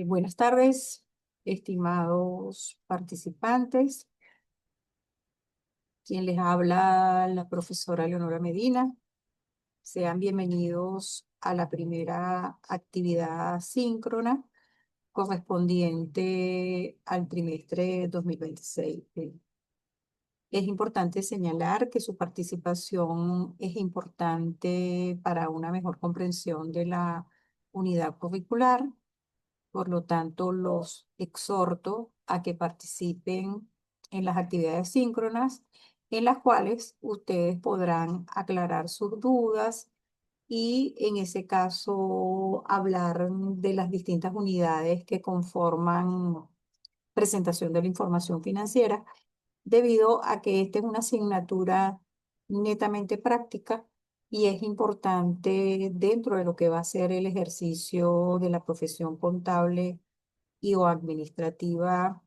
Buenas tardes, estimados participantes. Quien les habla, la profesora Leonora Medina. Sean bienvenidos a la primera actividad síncrona correspondiente al trimestre 2026. Es importante señalar que su participación es importante para una mejor comprensión de la unidad curricular. Por lo tanto, los exhorto a que participen en las actividades síncronas, en las cuales ustedes podrán aclarar sus dudas y, en ese caso, hablar de las distintas unidades que conforman presentación de la información financiera, debido a que esta es una asignatura netamente práctica y es importante dentro de lo que va a ser el ejercicio de la profesión contable y o administrativa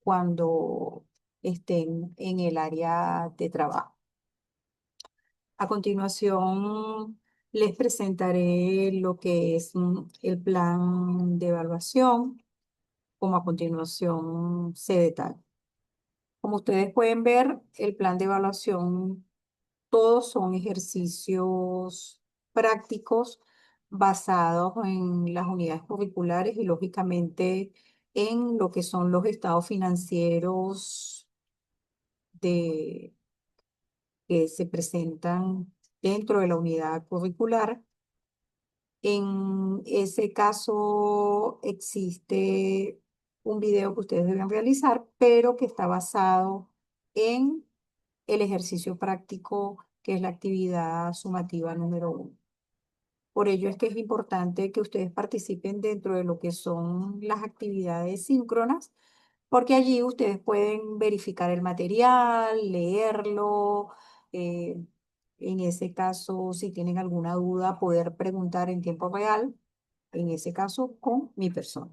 cuando estén en el área de trabajo. A continuación, les presentaré lo que es el plan de evaluación, como a continuación se detalla. Como ustedes pueden ver, el plan de evaluación, todos son ejercicios prácticos basados en las unidades curriculares y lógicamente en lo que son los estados financieros de, que se presentan dentro de la unidad curricular. En ese caso existe un video que ustedes deben realizar, pero que está basado en el ejercicio práctico, que es la actividad sumativa número 1. Por ello es que es importante que ustedes participen dentro de lo que son las actividades síncronas, porque allí ustedes pueden verificar el material, leerlo, eh, en ese caso, si tienen alguna duda, poder preguntar en tiempo real, en ese caso con mi persona.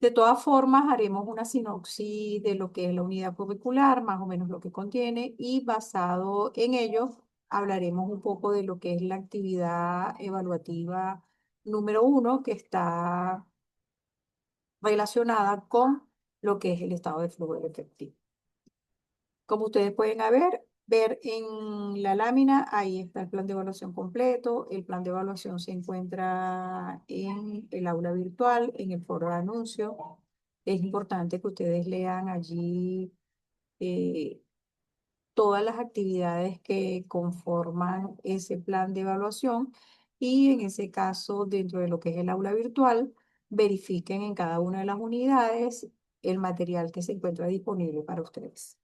De todas formas, haremos una sinopsis de lo que es la unidad curricular, más o menos lo que contiene, y basado en ello, hablaremos un poco de lo que es la actividad evaluativa número 1, que está relacionada con lo que es el estado de flujo de efectivo. Como ustedes pueden ver en la lámina, ahí está el plan de evaluación completo. El plan de evaluación se encuentra en el aula virtual, en el foro de anuncios. Es importante que ustedes lean allí eh, todas las actividades que conforman ese plan de evaluación y, en ese caso, dentro de lo que es el aula virtual, verifiquen en cada una de las unidades el material que se encuentra disponible para ustedes.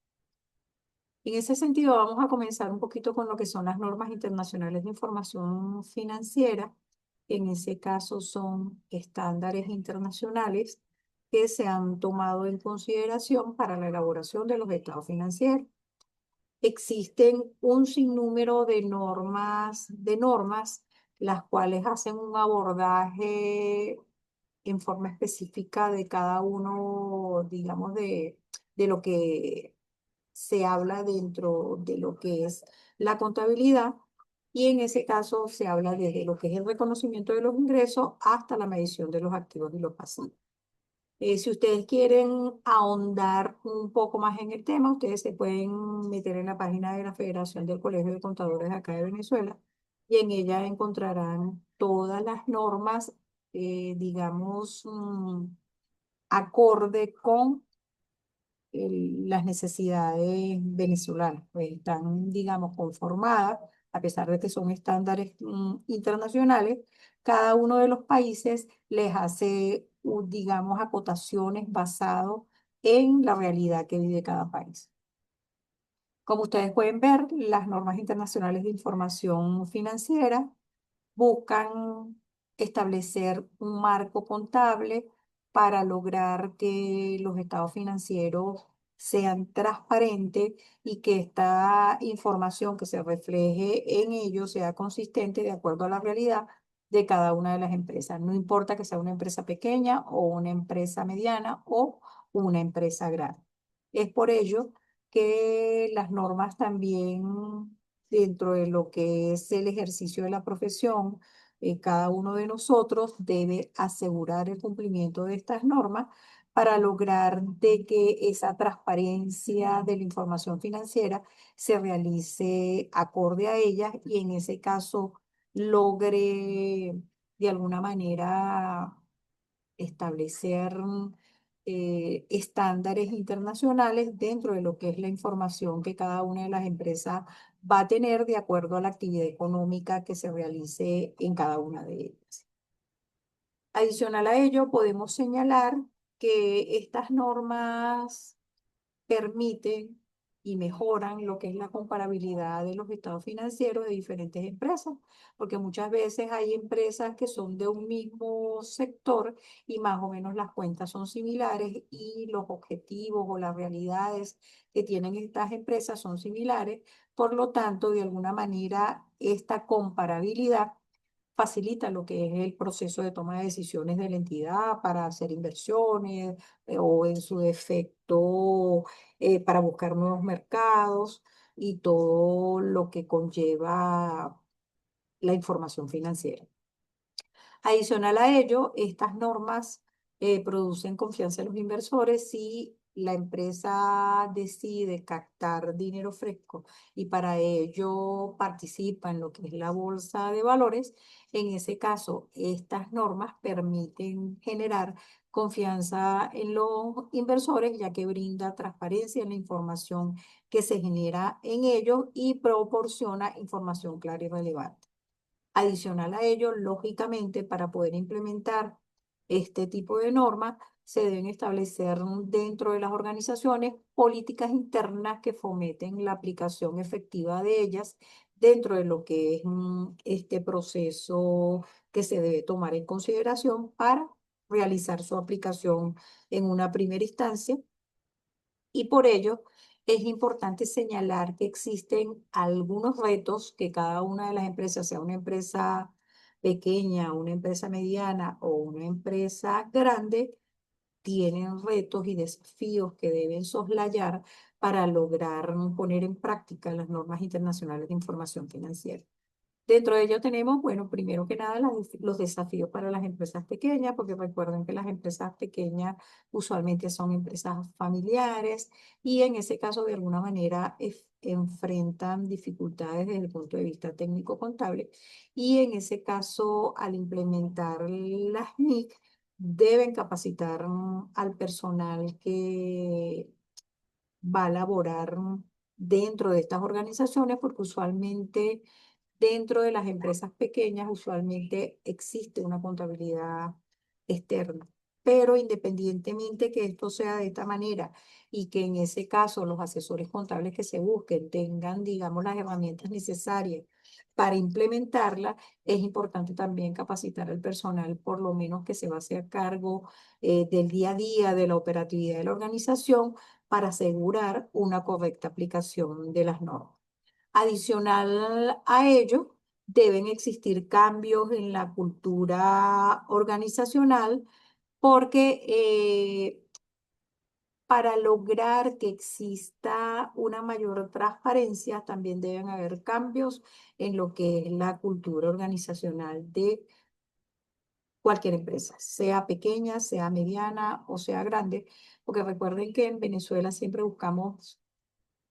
En ese sentido, vamos a comenzar un poquito con lo que son las normas internacionales de información financiera. En ese caso son estándares internacionales que se han tomado en consideración para la elaboración de los estados financieros. Existen un sinnúmero de normas, las cuales hacen un abordaje en forma específica de cada uno, digamos, de lo que se habla dentro de lo que es la contabilidad, y en ese caso se habla desde lo que es el reconocimiento de los ingresos hasta la medición de los activos y los pasivos. Si ustedes quieren ahondar un poco más en el tema, ustedes se pueden meter en la página de la Federación del Colegio de Contadores acá de Venezuela, y en ella encontrarán todas las normas, digamos, acorde con las necesidades venezolanas, pues están, digamos, conformadas, a pesar de que son estándares internacionales. Cada uno de los países les hace, digamos, acotaciones basado en la realidad que vive cada país. Como ustedes pueden ver, las normas internacionales de información financiera buscan establecer un marco contable para lograr que los estados financieros sean transparentes y que esta información que se refleje en ellos sea consistente de acuerdo a la realidad de cada una de las empresas. No importa que sea una empresa pequeña o una empresa mediana o una empresa grande. Es por ello que las normas también, dentro de lo que es el ejercicio de la profesión, cada uno de nosotros debe asegurar el cumplimiento de estas normas para lograr de que esa transparencia de la información financiera se realice acorde a ellas y en ese caso logre de alguna manera establecer estándares internacionales dentro de lo que es la información que cada una de las empresas va a tener de acuerdo a la actividad económica que se realice en cada una de ellas. Adicional a ello, podemos señalar que estas normas permiten y mejoran lo que es la comparabilidad de los estados financieros de diferentes empresas, porque muchas veces hay empresas que son de un mismo sector y más o menos las cuentas son similares y los objetivos o las realidades que tienen estas empresas son similares. Por lo tanto, de alguna manera, esta comparabilidad facilita lo que es el proceso de toma de decisiones de la entidad para hacer inversiones o en su defecto para buscar nuevos mercados y todo lo que conlleva la información financiera. Adicional a ello, estas normas producen confianza en los inversores si la empresa decide captar dinero fresco y para ello participa en lo que es la bolsa de valores. En ese caso, estas normas permiten generar confianza en los inversores, ya que brinda transparencia en la información que se genera en ellos y proporciona información clara y relevante. Adicional a ello, lógicamente, para poder implementar este tipo de normas, se deben establecer dentro de las organizaciones políticas internas que fomenten la aplicación efectiva de ellas dentro de lo que es este proceso que se debe tomar en consideración para realizar su aplicación en una primera instancia y por ello es importante señalar que existen algunos retos que cada una de las empresas, sea una empresa pequeña, una empresa mediana o una empresa grande, tienen retos y desafíos que deben soslayar para lograr poner en práctica las normas internacionales de información financiera. Dentro de ello tenemos, bueno, primero que nada los desafíos para las empresas pequeñas, porque recuerden que las empresas pequeñas usualmente son empresas familiares y en ese caso de alguna manera enfrentan dificultades desde el punto de vista técnico-contable y en ese caso al implementar las NIC deben capacitar al personal que va a laborar dentro de estas organizaciones porque usualmente dentro de las empresas pequeñas usualmente existe una contabilidad externa, pero independientemente que esto sea de esta manera y que en ese caso los asesores contables que se busquen tengan, digamos, las herramientas necesarias para implementarla, es importante también capacitar al personal, por lo menos que se va a hacer cargo del día a día, de la operatividad de la organización, para asegurar una correcta aplicación de las normas. Adicional a ello, deben existir cambios en la cultura organizacional porque para lograr que exista una mayor transparencia, también deben haber cambios en lo que es la cultura organizacional de cualquier empresa, sea pequeña, sea mediana o sea grande, porque recuerden que en Venezuela siempre buscamos,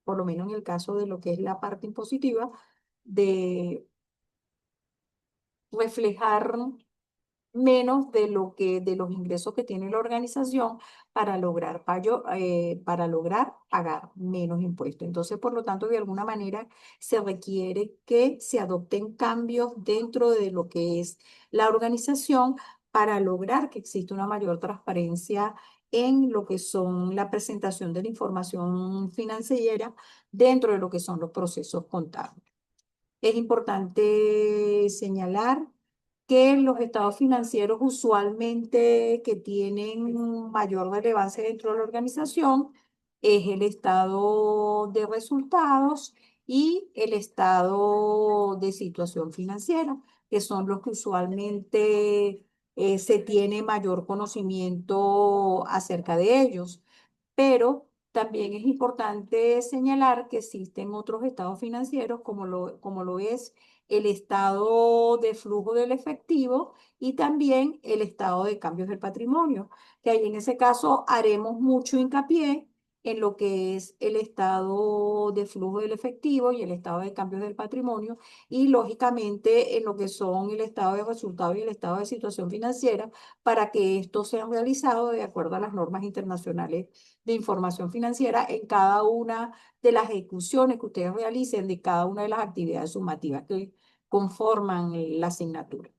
por lo menos en el caso de lo que es la parte impositiva, de reflejar menos de lo que de los ingresos que tiene la organización para lograr pagar menos impuestos. Entonces, por lo tanto, de alguna manera se requiere que se adopten cambios dentro de lo que es la organización para lograr que exista una mayor transparencia en lo que son la presentación de la información financiera dentro de lo que son los procesos contables. Es importante señalar que los estados financieros usualmente que tienen mayor relevancia dentro de la organización es el estado de resultados y el estado de situación financiera, que son los que usualmente se tiene mayor conocimiento acerca de ellos, pero También es importante señalar que existen otros estados financieros, como lo es el estado de flujo del efectivo y también el estado de cambios del patrimonio, que ahí en ese caso haremos mucho hincapié en lo que es el estado de flujo del efectivo y el estado de cambios del patrimonio y lógicamente en lo que son el estado de resultado y el estado de situación financiera para que estos sean realizados de acuerdo a las normas internacionales de información financiera en cada una de las ejecuciones que ustedes realicen de cada una de las actividades sumativas que conforman la asignatura.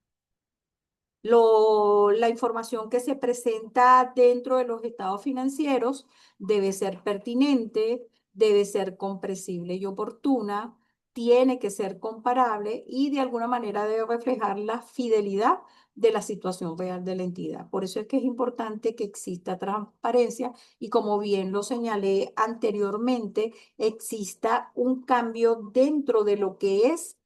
La información que se presenta dentro de los estados financieros debe ser pertinente, debe ser comprensible y oportuna, tiene que ser comparable y de alguna manera debe reflejar la fidelidad de la situación real de la entidad. Por eso es que es importante que exista transparencia y como bien lo señalé anteriormente, exista un cambio dentro de lo que es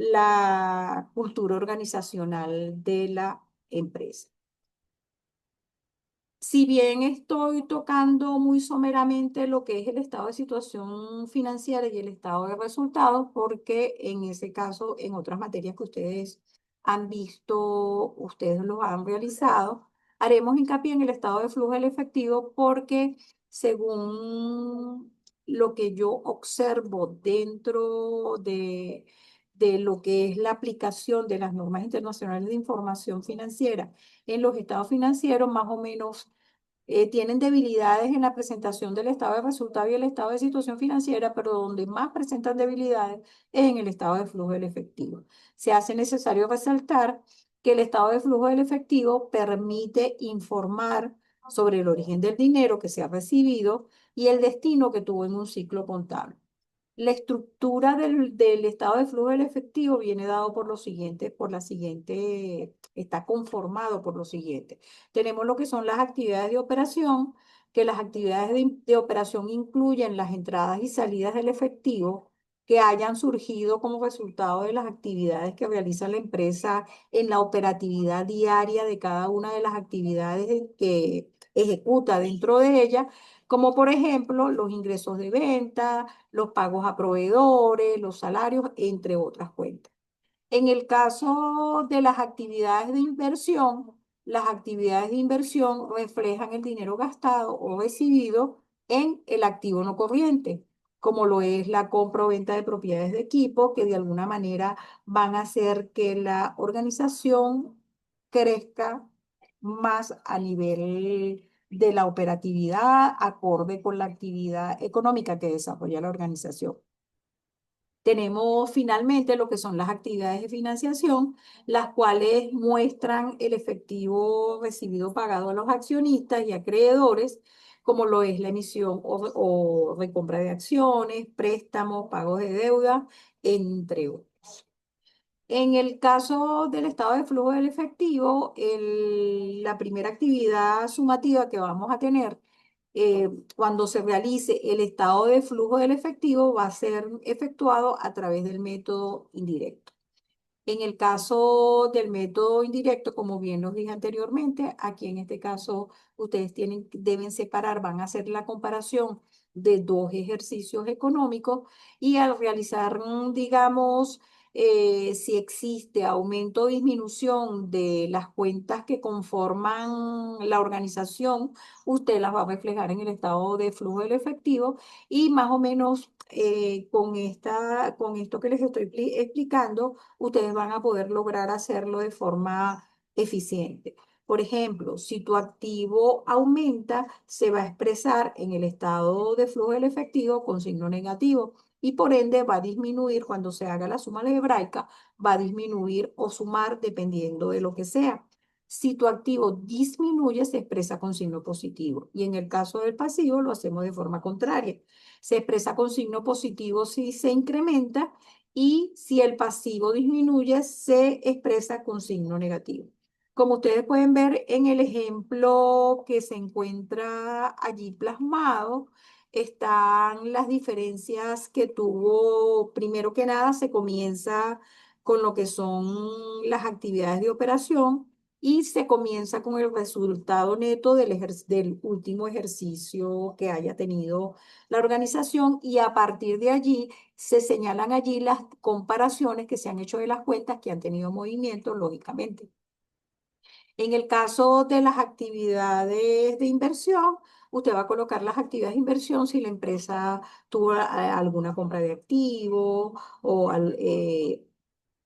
la cultura organizacional de la empresa. Si bien estoy tocando muy someramente lo que es el estado de situación financiera y el estado de resultados, porque en ese caso, en otras materias que ustedes han visto, ustedes lo han realizado, haremos hincapié en el estado de flujo del efectivo porque según lo que yo observo dentro de lo que es la aplicación de las normas internacionales de información financiera en los estados financieros, más o menos tienen debilidades en la presentación del estado de resultado y el estado de situación financiera, pero donde más presentan debilidades es en el estado de flujo del efectivo. Se hace necesario resaltar que el estado de flujo del efectivo permite informar sobre el origen del dinero que se ha recibido y el destino que tuvo en un ciclo contable. La estructura del estado de flujo del efectivo viene dado por lo siguiente, por la siguiente, está conformado por lo siguiente. Tenemos lo que son las actividades de operación, que las actividades de operación incluyen las entradas y salidas del efectivo que hayan surgido como resultado de las actividades que realiza la empresa en la operatividad diaria de cada una de las actividades que ejecuta dentro de ella, como por ejemplo los ingresos de venta, los pagos a proveedores, los salarios, entre otras cuentas. En el caso de las actividades de inversión reflejan el dinero gastado o recibido en el activo no corriente, como lo es la compra o venta de propiedades de equipo, que de alguna manera van a hacer que la organización crezca más a nivel de la operatividad, acorde con la actividad económica que desarrolla la organización. Tenemos finalmente lo que son las actividades de financiación, las cuales muestran el efectivo recibido pagado a los accionistas y acreedores, como lo es la emisión o recompra de acciones, préstamos, pagos de deuda, entre otros. En el caso del estado de flujo del efectivo, la primera actividad sumativa que vamos a tener cuando se realice el estado de flujo del efectivo va a ser efectuado a través del método indirecto. En el caso del método indirecto, como bien los dije anteriormente, aquí en este caso ustedes deben separar, van a hacer la comparación de dos ejercicios económicos y al realizar, digamos, si existe aumento o disminución de las cuentas que conforman la organización, usted las va a reflejar en el estado de flujo del efectivo y más o menos con esto que les estoy explicando, ustedes van a poder lograr hacerlo de forma eficiente. Por ejemplo, si tu activo aumenta, se va a expresar en el estado de flujo del efectivo con signo negativo y por ende va a disminuir cuando se haga la suma algebraica, va a disminuir o sumar dependiendo de lo que sea. Si tu activo disminuye, se expresa con signo positivo y en el caso del pasivo lo hacemos de forma contraria. Se expresa con signo positivo si se incrementa y si el pasivo disminuye, se expresa con signo negativo. Como ustedes pueden ver en el ejemplo que se encuentra allí plasmado, están las diferencias que tuvo, primero que nada, se comienza con lo que son las actividades de operación, y se comienza con el resultado neto del último ejercicio que haya tenido la organización y a partir de allí se señalan allí las comparaciones que se han hecho de las cuentas que han tenido movimiento, lógicamente. En el caso de las actividades de inversión, usted va a colocar las actividades de inversión si la empresa tuvo alguna compra de activos o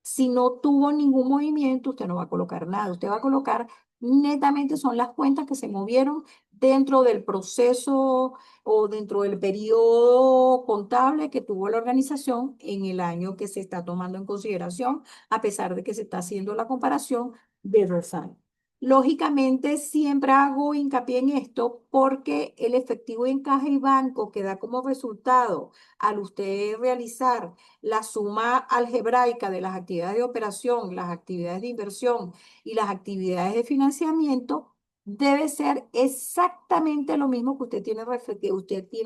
si no tuvo ningún movimiento, usted no va a colocar nada. Usted va a colocar netamente son las cuentas que se movieron dentro del proceso o dentro del periodo contable que tuvo la organización en el año que se está tomando en consideración, a pesar de que se está haciendo la comparación de 2 años. Lógicamente, siempre hago hincapié en esto porque el efectivo en caja y banco que da como resultado al usted realizar la suma algebraica de las actividades de operación, las actividades de inversión y las actividades de financiamiento debe ser exactamente lo mismo que usted tiene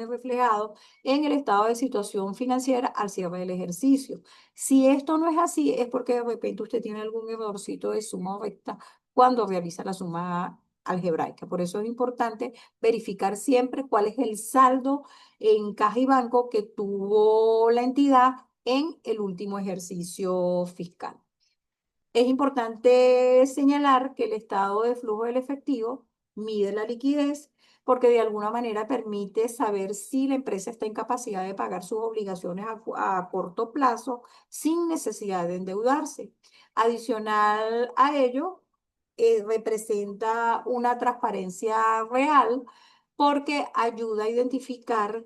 reflejado en el estado de situación financiera al cierre del ejercicio. Si esto no es así, es porque de repente usted tiene algún errorcito de suma o recta cuando realiza la suma algebraica. Por eso es importante verificar siempre cuál es el saldo en caja y banco que tuvo la entidad en el último ejercicio fiscal. Es importante señalar que el estado de flujo del efectivo mide la liquidez porque de alguna manera permite saber si la empresa está en capacidad de pagar sus obligaciones a corto plazo sin necesidad de endeudarse. Adicional a ello, representa una transparencia real porque ayuda a identificar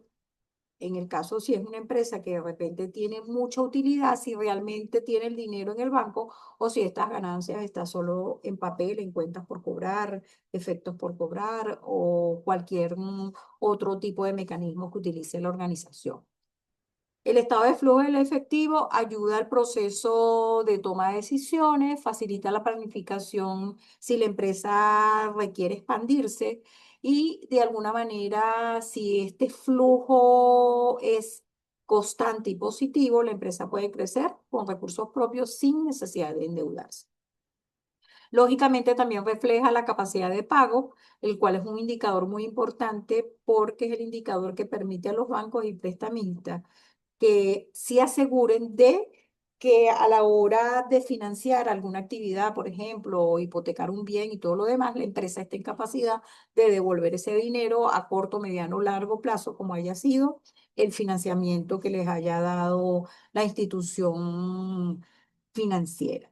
en el caso si es una empresa que de repente tiene mucha utilidad, si realmente tiene el dinero en el banco o si estas ganancias están solo en papel, en cuentas por cobrar, efectos por cobrar o cualquier otro tipo de mecanismo que utilice la organización. El estado de flujo del efectivo ayuda al proceso de toma de decisiones, facilita la planificación si la empresa requiere expandirse y de alguna manera si este flujo es constante y positivo, la empresa puede crecer con recursos propios sin necesidad de endeudarse. Lógicamente también refleja la capacidad de pago, el cual es un indicador muy importante porque es el indicador que permite a los bancos y prestamistas que sí aseguren de que a la hora de financiar alguna actividad, por ejemplo, o hipotecar un bien y todo lo demás, la empresa esté en capacidad de devolver ese dinero a corto, mediano o largo plazo, como haya sido el financiamiento que les haya dado la institución financiera.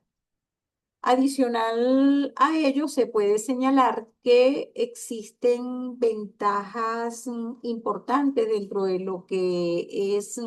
Adicional a ello, se puede señalar que existen ventajas importantes dentro de lo que es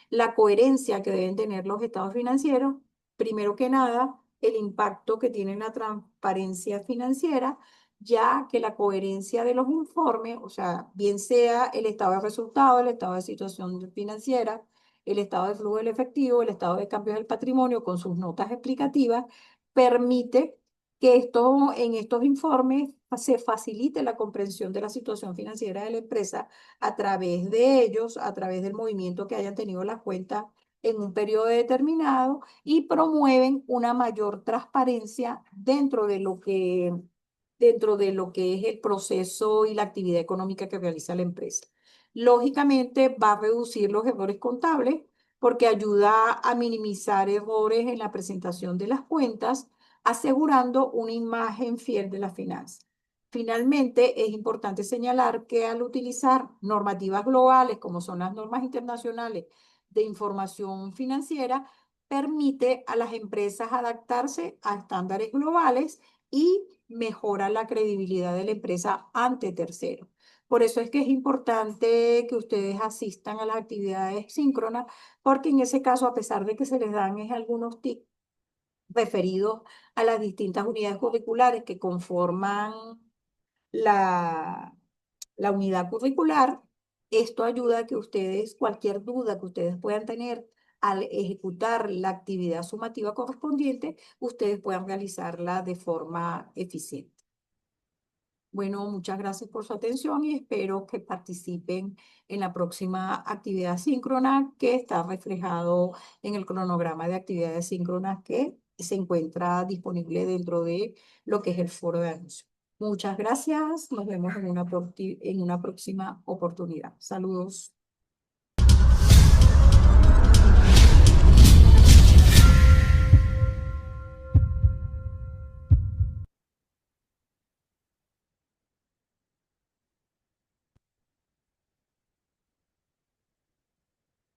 la coherencia que deben tener los estados financieros. Primero que nada, el impacto que tiene la transparencia financiera, ya que la coherencia de los informes, o sea, bien sea el estado de resultados, el estado de situación financiera, el estado de flujo del efectivo, el estado de cambios del patrimonio con sus notas explicativas, permite que en estos informes se facilite la comprensión de la situación financiera de la empresa a través de ellos, a través del movimiento que hayan tenido las cuentas en un periodo determinado y promueven una mayor transparencia dentro de lo que es el proceso y la actividad económica que realiza la empresa. Lógicamente va a reducir los errores contables porque ayuda a minimizar errores en la presentación de las cuentas, asegurando una imagen fiel de las finanzas. Finalmente, es importante señalar que al utilizar normativas globales, como son las normas internacionales de información financiera, permite a las empresas adaptarse a estándares globales y mejora la credibilidad de la empresa ante terceros. Por eso es que es importante que ustedes asistan a las actividades síncronas porque en ese caso, a pesar de que se les dan algunos tips referidos a las distintas unidades curriculares que conforman la, la unidad curricular, esto ayuda a que ustedes, cualquier duda que ustedes puedan tener al ejecutar la actividad sumativa correspondiente, ustedes puedan realizarla de forma eficiente. Bueno, muchas gracias por su atención y espero que participen en la próxima actividad síncrona que está reflejado en el cronograma de actividades síncronas que se encuentra disponible dentro de lo que es el foro de anuncios. Muchas gracias. Nos vemos en una próxima oportunidad. Saludos.